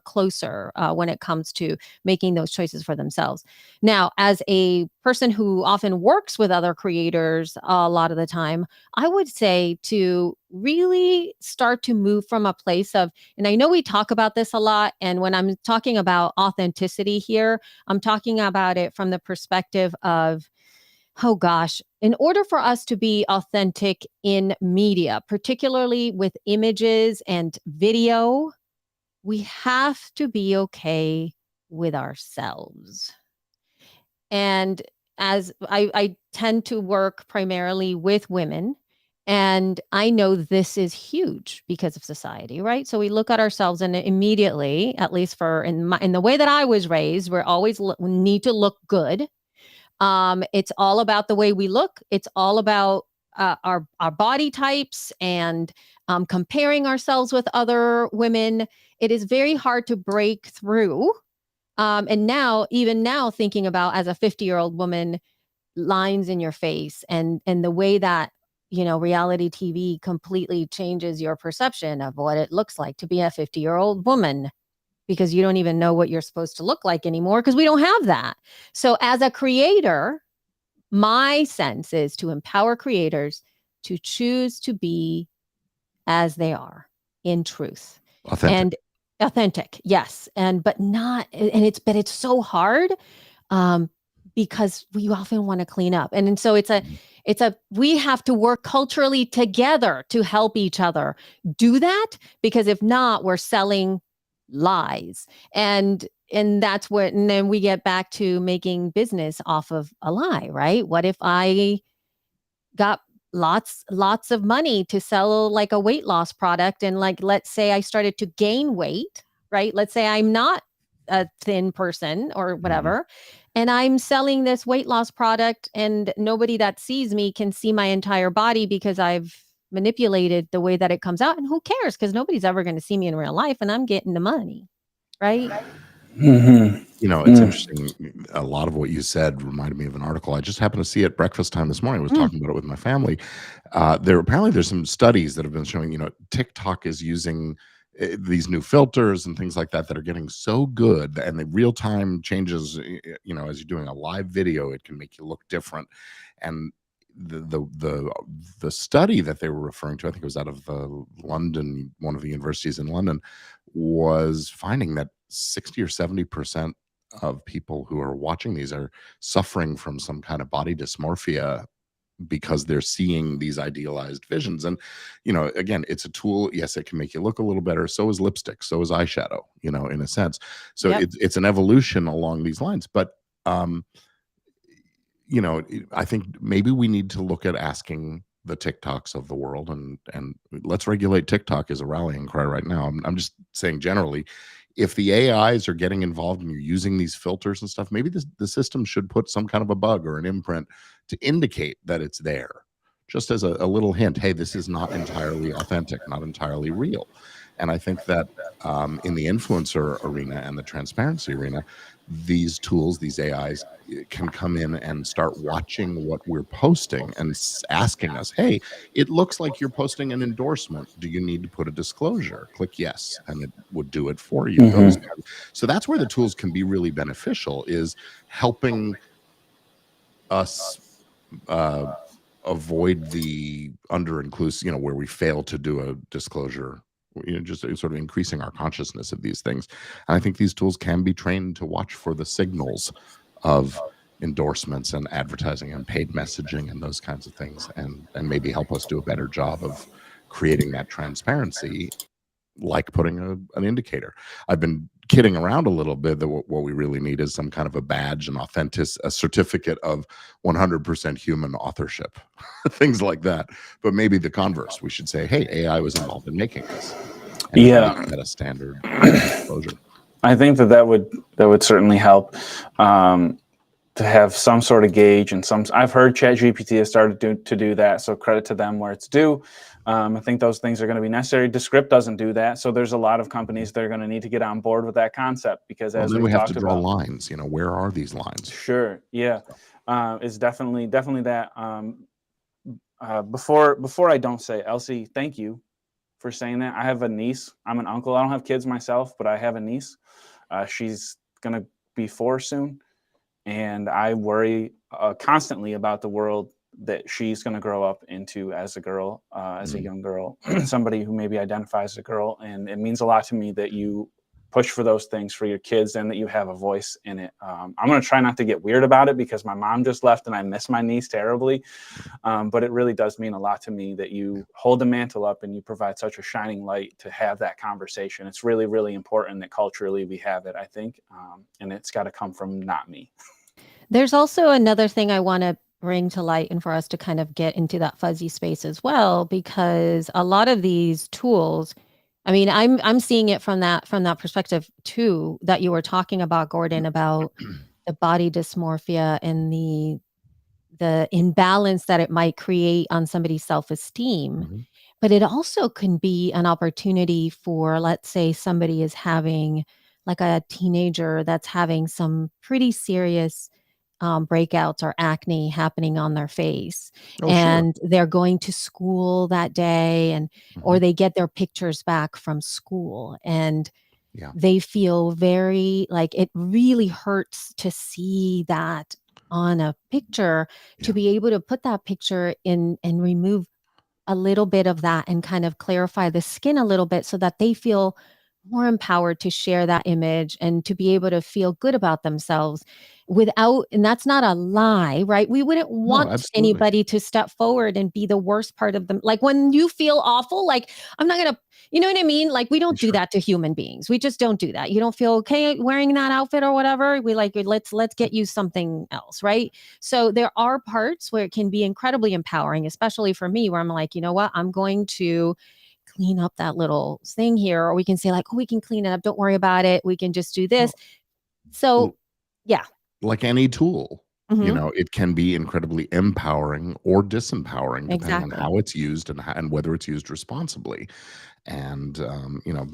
closer when it comes to making those choices for themselves. Now, as a person who often works with other creators a lot of the time, I would say to really start to move from a place of, and I know we talk about this a lot, and when I'm talking about authenticity here, I'm talking about it from the perspective of, oh gosh, in order for us to be authentic in media, particularly with images and video, we have to be okay with ourselves. And as I tend to work primarily with women, and I know this is huge because of society, right? So we look at ourselves and immediately, at least for in the way that I was raised, we're always we need to look good. It's all about the way we look. It's all about our body types and comparing ourselves with other women. It is very hard to break through. And now, even now, thinking about as a 50-year-old woman, lines in your face and the way that reality TV completely changes your perception of what it looks like to be a 50-year-old woman, because you don't even know what you're supposed to look like anymore because we don't have that. So as a creator, my sense is to empower creators to choose to be as they are in truth. Authentic. And authentic, yes. But it's so hard because we often want to clean up. And so we have to work culturally together to help each other do that, because if not, we're selling lies. And that's what, and then we get back to making business off of a lie, right? What if I got lots of money to sell like a weight loss product, and like, let's say I started to gain weight, right? Let's say I'm not a thin person or whatever, and I'm selling this weight loss product, and nobody that sees me can see my entire body because I've manipulated the way that it comes out. And who cares? Because nobody's ever going to see me in real life, and I'm getting the money, right? It's interesting. A lot of what you said reminded me of an article I just happened to see at breakfast time this morning. I was talking about it with my family. There's some studies that have been showing, TikTok is using these new filters and things like that are getting so good, and the real time changes. As you're doing a live video, it can make you look different. And the study that they were referring to, I think it was out of London, one of the universities in London, was finding that 60 or 70% of people who are watching these are suffering from some kind of body dysmorphia because they're seeing these idealized visions. And again, it's a tool. Yes, it can make you look a little better. So is lipstick, so is eyeshadow, in a sense. So Yep. it's an evolution along these lines. But I think maybe we need to look at asking the TikToks of the world, and let's regulate TikTok as a rallying cry right now. I'm just saying generally, if the AIs are getting involved and you're using these filters and stuff, maybe the system should put some kind of a bug or an imprint to indicate that it's there, just as a little hint. Hey, this is not entirely authentic, not entirely real. And I think that in the influencer arena and the transparency arena, these tools, these AIs, can come in and start watching what we're posting and asking us, hey, it looks like you're posting an endorsement. Do you need to put a disclosure? Click yes, and it would do it for you. So that's where the tools can be really beneficial, is helping us avoid the under-inclusive, where we fail to do a disclosure, just sort of increasing our consciousness of these things. And I think these tools can be trained to watch for the signals of endorsements and advertising and paid messaging and those kinds of things, and maybe help us do a better job of creating that transparency, like putting an indicator. I've been kidding around a little bit that what we really need is some kind of a badge, a certificate of 100% human authorship, things like that. But maybe the converse, we should say, hey, AI was involved in making this, and make that a standard disclosure. I think that would certainly help to have some sort of gauge, and I've heard ChatGPT has started to do that, so credit to them where it's due. I think those things are going to be necessary. Descript doesn't do that, so there's a lot of companies that are going to need to get on board with that concept, because as we have to draw lines. Where are these lines? Sure, yeah, it's definitely that. Before I don't say, Elsie, thank you for saying that. I have a niece. I'm an uncle. I don't have kids myself, but I have a niece. She's going to be 4 soon. And I worry constantly about the world that she's going to grow up into as a girl, as a young girl, somebody who maybe identifies as a girl. And it means a lot to me that you push for those things for your kids and that you have a voice in it. I'm going to try not to get weird about it because my mom just left and I miss my niece terribly. But it really does mean a lot to me that you hold the mantle up and you provide such a shining light to have that conversation. It's really, really important that culturally we have it, I think. And it's got to come from not me. There's also another thing I want to bring to light and for us to kind of get into that fuzzy space as well, because a lot of these tools, I mean, I'm seeing it from that perspective too, that you were talking about, Gordon, about the body dysmorphia and the imbalance that it might create on somebody's self-esteem. But it also can be an opportunity for, let's say somebody is having, like a teenager that's having some pretty serious breakouts or acne happening on their face, and they're going to school that day, and or they get their pictures back from school, and they feel very like it really hurts to see that on a picture, to be able to put that picture in and remove a little bit of that and kind of clarify the skin a little bit so that they feel more empowered to share that image and to be able to feel good about themselves without, and that's not a lie, right? We wouldn't want anybody to step forward and be the worst part of them. Like when you feel awful, like I'm not going to, you know what I mean? Like we don't do that to human beings. We just don't do that. You don't feel okay wearing that outfit or whatever. We like, let's get you something else. Right. So there are parts where it can be incredibly empowering, especially for me, where I'm like, you know what, I'm going to clean up that little thing here, or we can say like, oh, we can clean it up. Don't worry about it. We can just do this. So yeah. Like any tool, you know, it can be incredibly empowering or disempowering depending on how it's used and whether it's used responsibly. And, you know,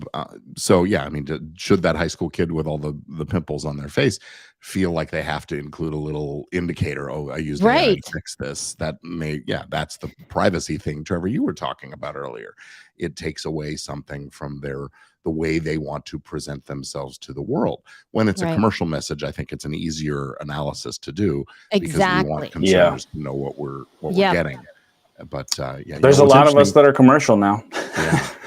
so yeah, I mean, should that high school kid with all the pimples on their face feel like they have to include a little indicator? Oh, I used AI to fix this. That may, that's the privacy thing, Trevor, you were talking about earlier. It takes away something from the way they want to present themselves to the world. When it's a commercial message, I think it's an easier analysis to do because we want consumers to know what we're getting. But there's a lot of us that are commercial now.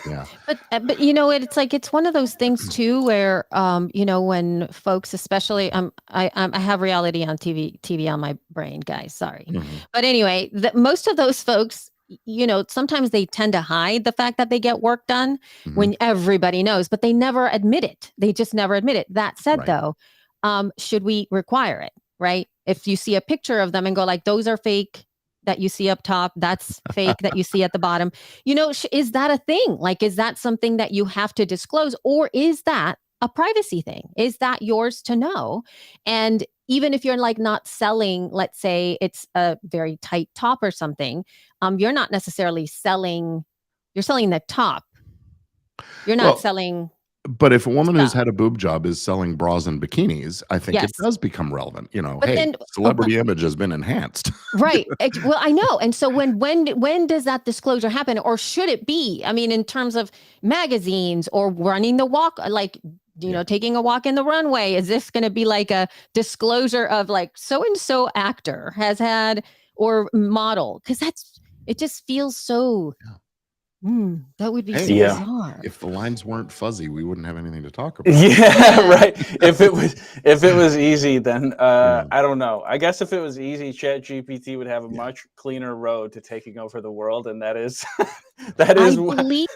Yeah. But you know, it's like, it's one of those things too, where, you know, when folks, especially, I have reality on TV on my brain, guys, sorry. But anyway, most of those folks, you know, sometimes they tend to hide the fact that they get work done when everybody knows, but they never admit it. They just never admit it. That said, though, should we require it? Right? If you see a picture of them and go like, those are fake, that you see up top, that's fake that you see at the bottom, you know, is that a thing? Like, is that something that you have to disclose, or is that a privacy thing? Is that yours to know? And even if you're like not selling, let's say it's a very tight top or something, you're not necessarily selling, you're selling the top. You're not selling. But if a woman who's had a boob job is selling bras and bikinis, I think it does become relevant. You know, but hey, celebrity image has been enhanced. Right. Well, I know. And so when does that disclosure happen, or should it be? I mean, in terms of magazines or running the walk, like, you know, taking a walk in the runway, is this going to be like a disclosure of like so-and-so actor has had, or model? Because it just feels so... that would be so bizarre. If the lines weren't fuzzy, we wouldn't have anything to talk about. Right. If it was easy, then I don't know. I guess if it was easy, ChatGPT would have a much cleaner road to taking over the world, and that is I believe,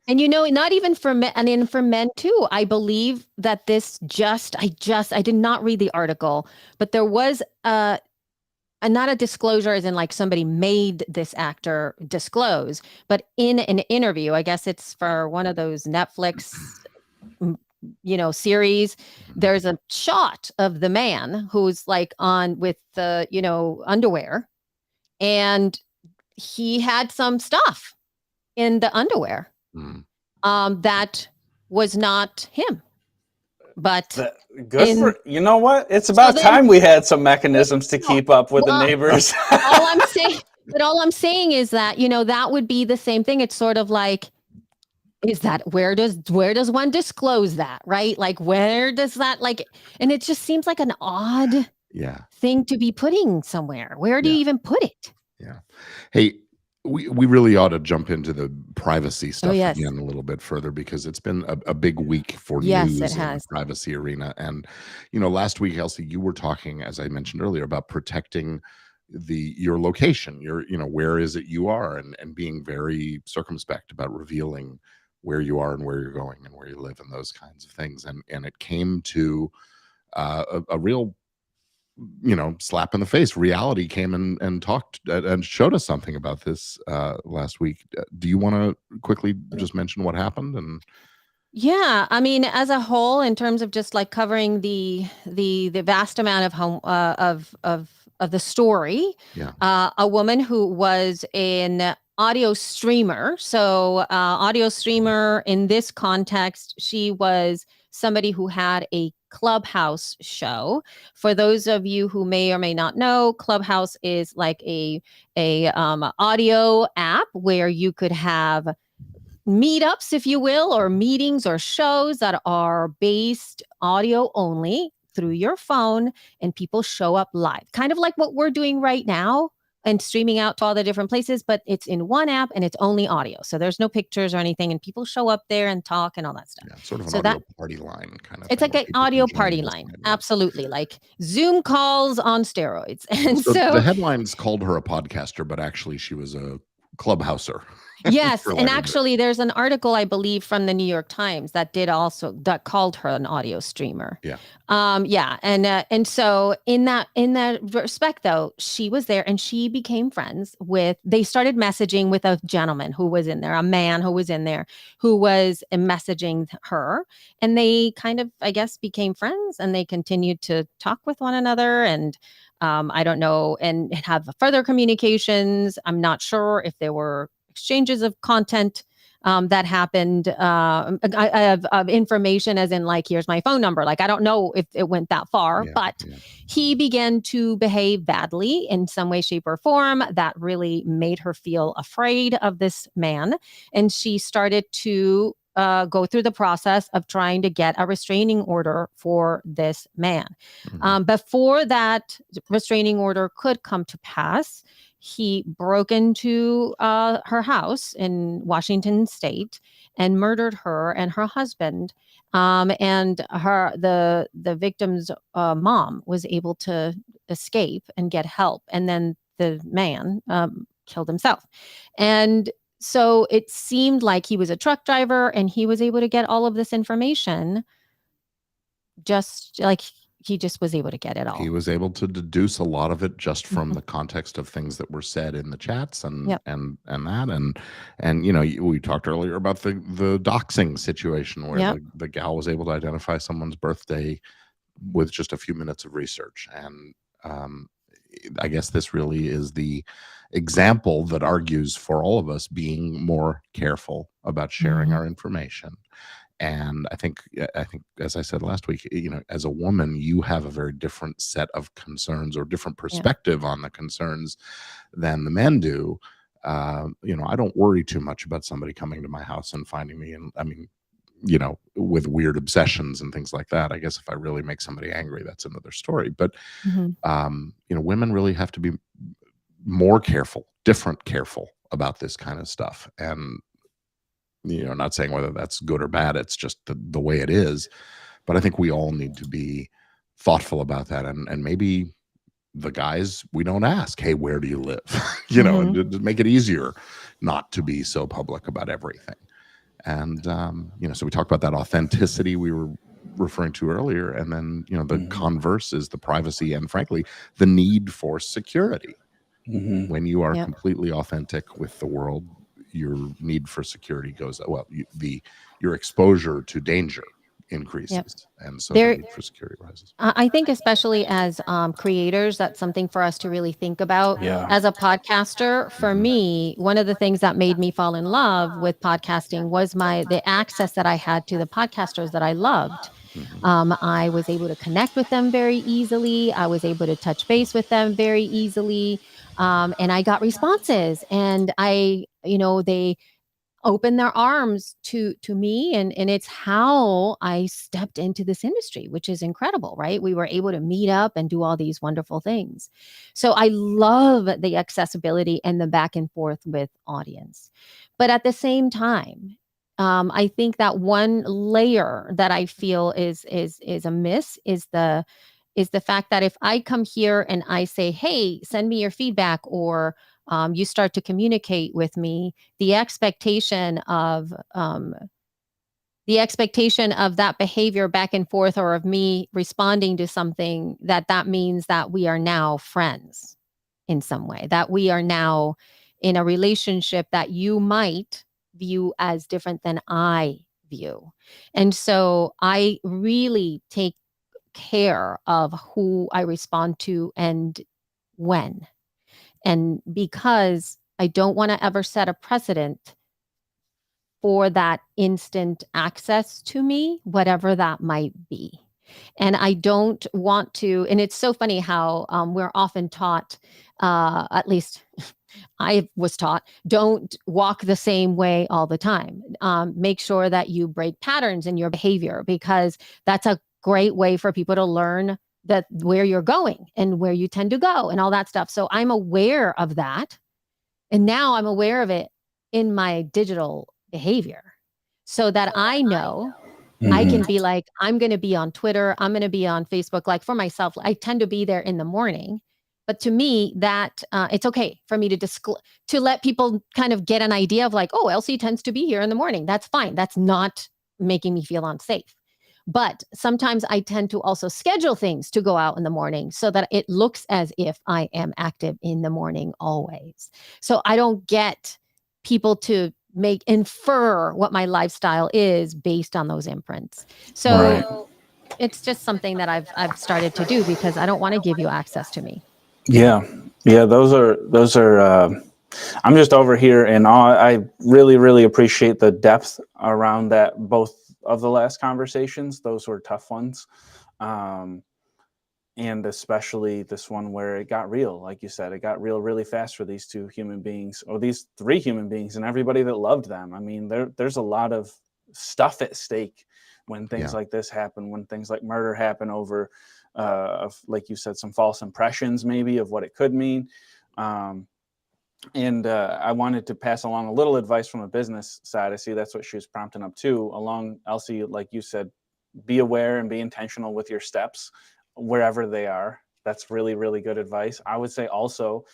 and you know, not even for men, and then for men too. I believe that this I did not read the article, but there was and not a disclosure as in like somebody made this actor disclose, but in an interview, I guess it's for one of those Netflix, you know, series, there's a shot of the man who's like on with the, you know, underwear, and he had some stuff in the underwear that was not him. But you know what? It's about time we had some mechanisms to keep up with the neighbors. all I'm saying is that, you know, that would be the same thing. It's sort of like, is that where does one disclose that, right? Like where does that like, and it just seems like an odd Yeah. thing to be putting somewhere. Where do Yeah. you even put it? Yeah. Hey, we really ought to jump into the privacy Oh stuff yes. again a little bit further because it's been a big week for Yes, it news in the has. privacy arena. And last week, Elsie, you were talking, as I mentioned earlier, about protecting your location, where is it you are, and being very circumspect about revealing where you are and where you're going and where you live and those kinds of things. And it came to a real slap in the face. Reality came and talked and showed us something about this last week. Do you want to quickly just mention what happened? And Yeah, I mean, as a whole, in terms of just like covering the vast amount of home of the story, yeah, a woman who was an audio streamer. So, audio streamer in this context, she was somebody who had a Clubhouse show. For those of you who may or may not know, Clubhouse is like a audio app where you could have meetups, if you will, or meetings or shows that are based audio only through your phone, and people show up live, kind of like what we're doing right now and streaming out to all the different places, but it's in one app and it's only audio. So there's no pictures or anything, and people show up there and talk and all that stuff. yeah, sort of an So that audio party line kind of it's thing like where an people can audio join party and line. listen in. Yeah. Absolutely. Like Zoom calls on steroids. Yeah. And So the so headlines called her a podcaster, but actually she was a clubhouser. yes, For and lack of a better- actually there's an article I believe from the New York Times that called her an audio streamer. yeah, Yeah, and so in that respect though, she was there and she became friends with they started messaging with a gentleman who was in there, a man who was in there who was messaging her, and they kind of I guess became friends and they continued to talk with one another and I don't know, and have further communications. I'm not sure if there were exchanges of content that happened of information, as in like, here's my phone number. Like, I don't know if it went that far, yeah, but yeah. he began to behave badly in some way, shape, or form that really made her feel afraid of this man. And she started to go through the process of trying to get a restraining order for this man. Mhm. Before that restraining order could come to pass, he broke into her house in Washington State and murdered her and her husband. And the victim's mom was able to escape and get help, and then the man killed himself. And so it seemed like he was a truck driver, and he was able to get all of this information just like he just was able to get it He all. was able to deduce a lot of it just from Mhm. the context of things that were said in the chats and Yep. and that and we talked earlier about the doxing situation where Yep. the gal was able to identify someone's birthday with just a few minutes of research. And um, I guess this really is the example that argues for all of us being more careful about sharing Mhm. our information. And I think as I said last week, as a woman you have a very different set of concerns or different Yeah. perspective on the concerns than the men do. I don't worry too much about somebody coming to my house and finding me, and I mean, with weird obsessions and things like that. I guess if I really make somebody angry, that's another story. But Mhm. women really have to be more careful, different careful about this kind of stuff. And not saying whether that's good or bad, it's just the way it is. But I think we all need to be thoughtful about that, and maybe the guys, we don't ask, hey, where do you live? And Mhm. to make it easier not to be so public about everything. And so we talked about that authenticity we were referring to earlier, and then the Mhm. converse is the privacy and frankly the need for security. Mhm. When you are Yep. completely authentic with the world, your need for security goes well. Your exposure to danger Yep. increases, and so the There, need for security rises. I think, especially as creators, that's something for us to really think about. Yeah. As a podcaster, for Mhm. me, one of the things that made me fall in love with podcasting was the access that I had to the podcasters that I loved. Mhm. I was able to connect with them very easily. I was able to touch base with them very easily, and I got responses. And they opened their arms to me, and it's how I stepped into this industry, which is incredible, right? We were able to meet up and do all these wonderful things. So I love the accessibility and the back and forth with audience. But at the same time, I think that one layer that I feel is a miss is the fact that if I come here and I say, "Hey, send me your feedback," or you start to communicate with me, the expectation of that behavior back and forth, or of me responding to something, that means that we are now friends in some way, that we are now in a relationship that you might view as different than I view. And so I really take care of who I respond to and when. And because I don't want to ever set a precedent for that instant access to me, whatever that might be. And I don't want to, and it's so funny how we're often taught, at least I was taught, don't walk the same way all the time. Make sure that you break patterns in your behavior, because that's a great way for people to learn that where you're going and where you tend to go and all that stuff. So I'm aware of that. And now I'm aware of it in my digital behavior, so that I know I can be like, I'm going to be on Twitter, I'm going to be on Facebook. Like for myself, I tend to be there in the morning. But to me, that it's okay for me to let people kind of get an idea of like, oh, Elsie tends to be here in the morning. That's fine. That's not making me feel unsafe. But sometimes I tend to also schedule things to go out in the morning so that it looks as if I am active in the morning always. So I don't get people to infer what my lifestyle is based on those imprints. So it's just something that I've started to do, because I don't want to give you access to me. Yeah. Those are. I'm just over here, and I really, really appreciate the depth around that. Both of the last conversations, those were tough ones, and especially this one where it got real. Like you said, it got real really fast for these two human beings, or these three human beings, and everybody that loved them. I mean, there's a lot of stuff at stake when things like this happen, when things like murder happen over, like you said, some false impressions maybe of what it could mean. And I wanted to pass along a little advice from a business side. I see that's what she was prompting up to. Along, Elsie, like you said, be aware and be intentional with your steps wherever they are. That's really, really good advice. I would say also,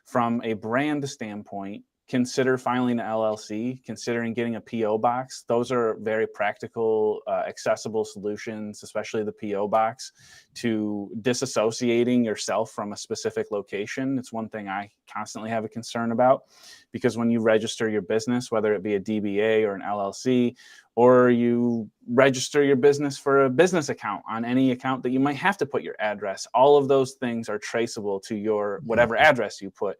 from a brand standpoint, consider filing an LLC, considering getting a PO box. Those are very practical, accessible solutions, especially the PO box, to disassociating yourself from a specific location. It's one thing I constantly have a concern about, because when you register your business, whether it be a DBA or an LLC, or you register your business for a business account, on any account that you might have to put your address, all of those things are traceable to your whatever address you put.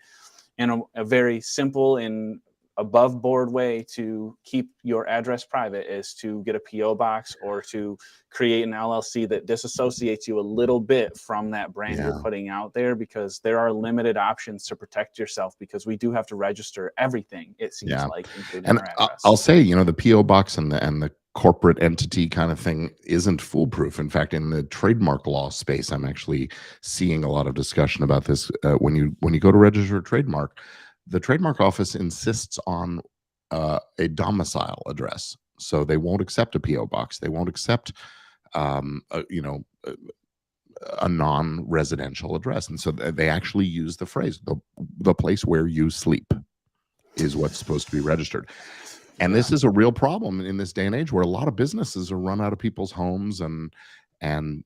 And a very simple and above board way to keep your address private is to get a PO box, or to create an LLC that disassociates you a little bit from that brand you're putting out there, because there are limited options to protect yourself, because we do have to register everything, it seems like, including and our address. I'll say, the PO box and the corporate entity kind of thing isn't foolproof. In fact, in the trademark law space, I'm actually seeing a lot of discussion about this. When you go to register a trademark, the trademark office insists on a domicile address, so they won't accept a PO box. They won't accept a non-residential address, and so they actually use the phrase the place where you sleep is what's supposed to be registered. And this is a real problem in this day and age, where a lot of businesses are run out of people's homes, and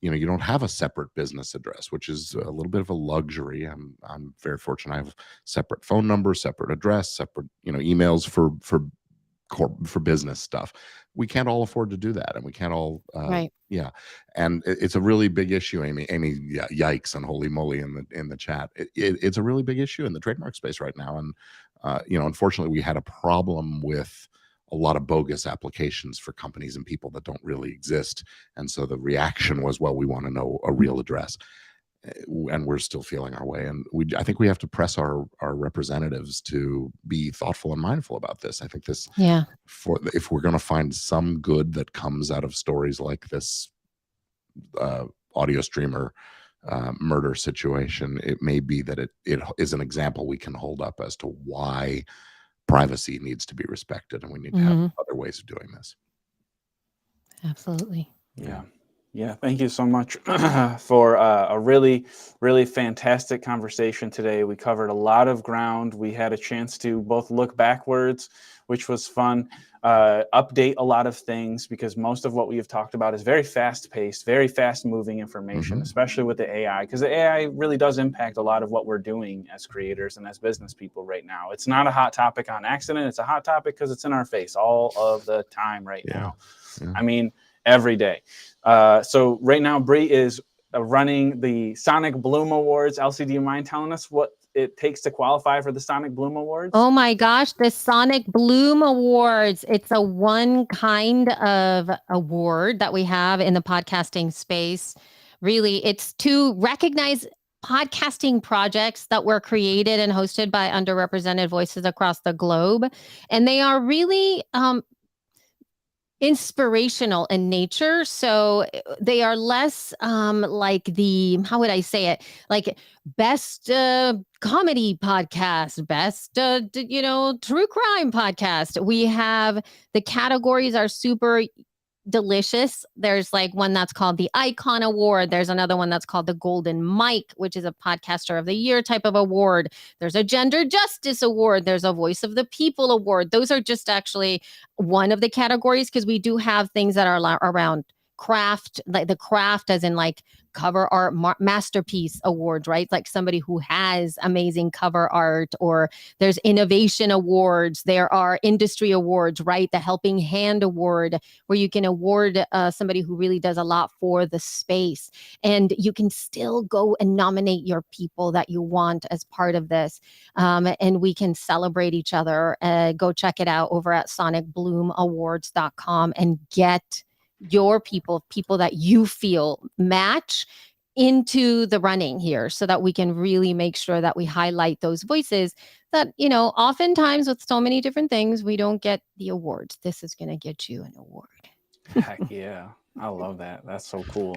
you don't have a separate business address, which is a little bit of a luxury. I'm very fortunate. I have separate phone number, separate address, separate emails for business stuff. We can't all afford to do that, and we can't all and it's a really big issue. Amy, yikes and holy moly in the chat. It's a really big issue in the trademark space right now, and unfortunately, we had a problem with a lot of bogus applications for companies and people that don't really exist. And so the reaction was, well, we want to know a real address. and we're still feeling our way. And I think we have to press our representatives to be thoughtful and mindful about this. I think this, Yeah. if we're going to find some good that comes out of stories like this audio streamer murder situation, it may be that it is an example we can hold up as to why privacy needs to be respected, and we need to have other ways of doing this. Absolutely. Yeah. Thank you so much for a really, really fantastic conversation today. We covered a lot of ground. We had a chance to both look backwards, which was fun, update a lot of things, because most of what we have talked about is very fast-paced, very fast-moving information, especially with the AI, because the AI really does impact a lot of what we're doing as creators and as business people right now. It's not a hot topic on accident. It's a hot topic because it's in our face all of the time right now. I mean, every day. So right now, Bree is running the Sonic Bloom Awards. Elsie, do you mind telling us what it takes to qualify for the Sonic Bloom Awards? Oh my gosh, the Sonic Bloom Awards. It's a one kind of award that we have in the podcasting space. Really, it's to recognize podcasting projects that were created and hosted by underrepresented voices across the globe. And they are really inspirational in nature. So they are less like the, how would I say it? Like best comedy podcast, best, true crime podcast. We have, the categories are super delicious. There's like one that's called the Icon Award. There's another one that's called the Golden Mic, which is a podcaster of the year type of award. There's a Gender Justice Award. There's a Voice of the People Award. Those are just actually one of the categories, because we do have things that are around craft, like the craft as in like cover art masterpiece awards, right? Like somebody who has amazing cover art, or there's innovation awards. There are industry awards, right? The Helping Hand Award, where you can award somebody who really does a lot for the space. And you can still go and nominate your people that you want as part of this. And we can celebrate each other. Go check it out over at sonicbloomawards.com and get your people that you feel match into the running here, so that we can really make sure that we highlight those voices that, oftentimes with so many different things, we don't get the awards. This is going to get you an award. Heck yeah. I love that. That's so cool.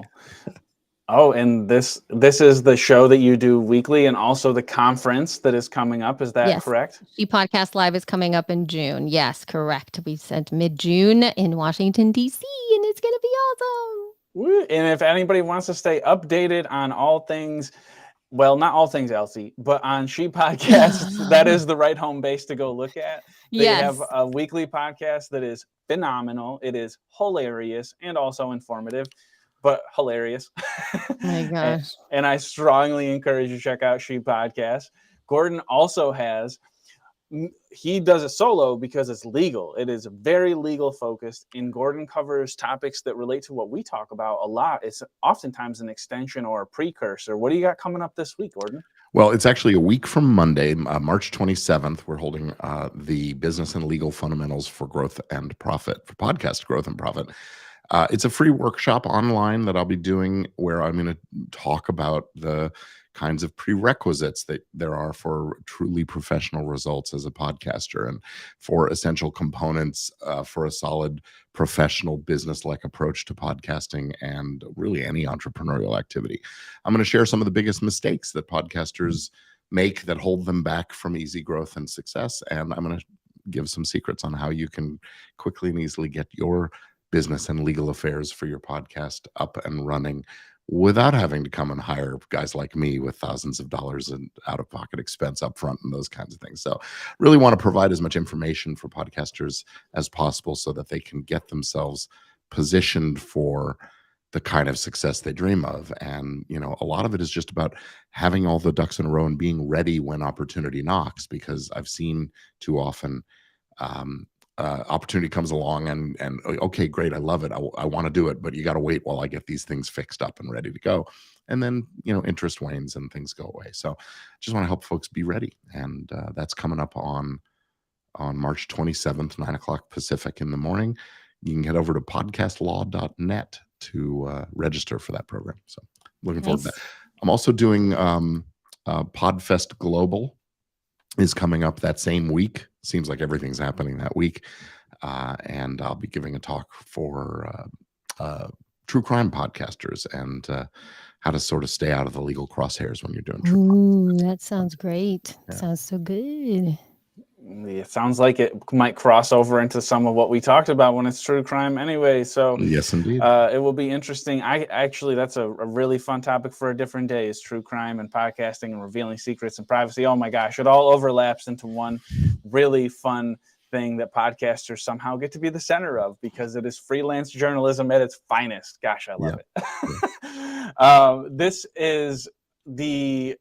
Oh, and this is the show that you do weekly, and also the conference that is coming up. Is that correct? She Podcast Live is coming up in June. Yes, correct. We said mid-June in Washington, D.C., and it's going to be awesome. And if anybody wants to stay updated on all things, well, not all things Elsie, but on She Podcasts, that is the right home base to go look at. They have a weekly podcast that is phenomenal. It is hilarious and also informative, but hilarious. Oh my gosh. And I strongly encourage you to check out She Podcast. Gordon also has, he does it solo because it's legal. It is very legal focused, and Gordon covers topics that relate to what we talk about a lot. It's oftentimes an extension or a precursor. What do you got coming up this week, Gordon? Well, it's actually a week from Monday, March 27th. We're holding the Business and Legal Fundamentals for Growth and Profit, for podcast growth and profit. It's a free workshop online that I'll be doing, where I'm going to talk about the kinds of prerequisites that there are for truly professional results as a podcaster, and for essential components for a solid professional business-like approach to podcasting and really any entrepreneurial activity. I'm going to share some of the biggest mistakes that podcasters make that hold them back from easy growth and success. And I'm going to give some secrets on how you can quickly and easily get your business and legal affairs for your podcast up and running without having to come and hire guys like me with thousands of dollars in out-of-pocket expense up front and those kinds of things. So really want to provide as much information for podcasters as possible, so that they can get themselves positioned for the kind of success they dream of. And, a lot of it is just about having all the ducks in a row and being ready when opportunity knocks, because I've seen too often opportunity comes along and okay, great, I love it, I want to do it, but you got to wait while I get these things fixed up and ready to go. And then interest wanes and things go away. So just want to help folks be ready, and that's coming up on March 27th, 9:00 Pacific in the morning. You can head over to podcastlaw.net to register for that program. So looking forward to that. I'm also doing Podfest Global is coming up that same week. Seems like everything's happening that week. And I'll be giving a talk for true crime podcasters and how to sort of stay out of the legal crosshairs when you're doing true crime. Ooh, that sounds great. Yeah. Sounds so good. It sounds like it might cross over into some of what we talked about when it's true crime anyway. So Yes, indeed. it will be interesting. That's a really fun topic for a different day, is true crime and podcasting and revealing secrets and privacy. Oh my gosh, it all overlaps into one really fun thing that podcasters somehow get to be the center of, because it is freelance journalism at its finest. Gosh, I love it. This is the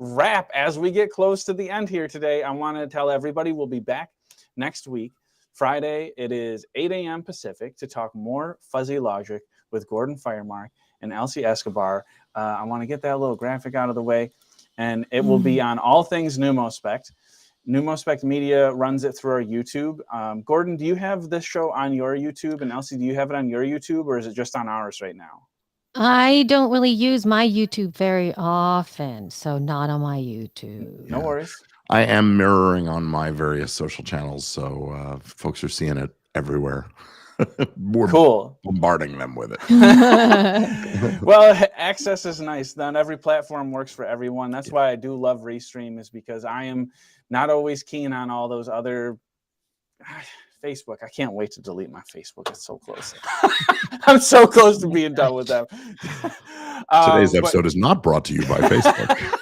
wrap as we get close to the end here today. I want to tell everybody we'll be back next week, Friday. It is 8 a.m. Pacific, to talk more Fuzzy Lawgic with Gordon Firemark and Elsie Escobar. I want to get that little graphic out of the way, and it will be on all things Pneumospect. Pneumospect Media runs it through our YouTube. Gordon, do you have this show on your YouTube? And Elsie, do you have it on your YouTube, or is it just on ours right now? I don't really use my YouTube very often, so not on my YouTube. No worries. I am mirroring on my various social channels, so folks are seeing it everywhere. We're Cool. bombarding them with it. Well, access is nice. Not every platform works for everyone. That's why I do love Restream, is because I am not always keen on all those other Facebook. I can't wait to delete my Facebook. It's so close. I'm so close to being done with them. Today's episode is not brought to you by Facebook.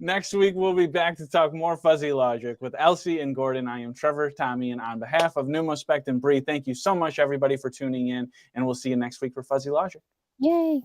Next week, we'll be back to talk more Fuzzy Lawgic with Elsie and Gordon. I am Trevor, Tommy, and on behalf of Pneumospect and Bree, thank you so much, everybody, for tuning in, and we'll see you next week for Fuzzy Lawgic. Yay.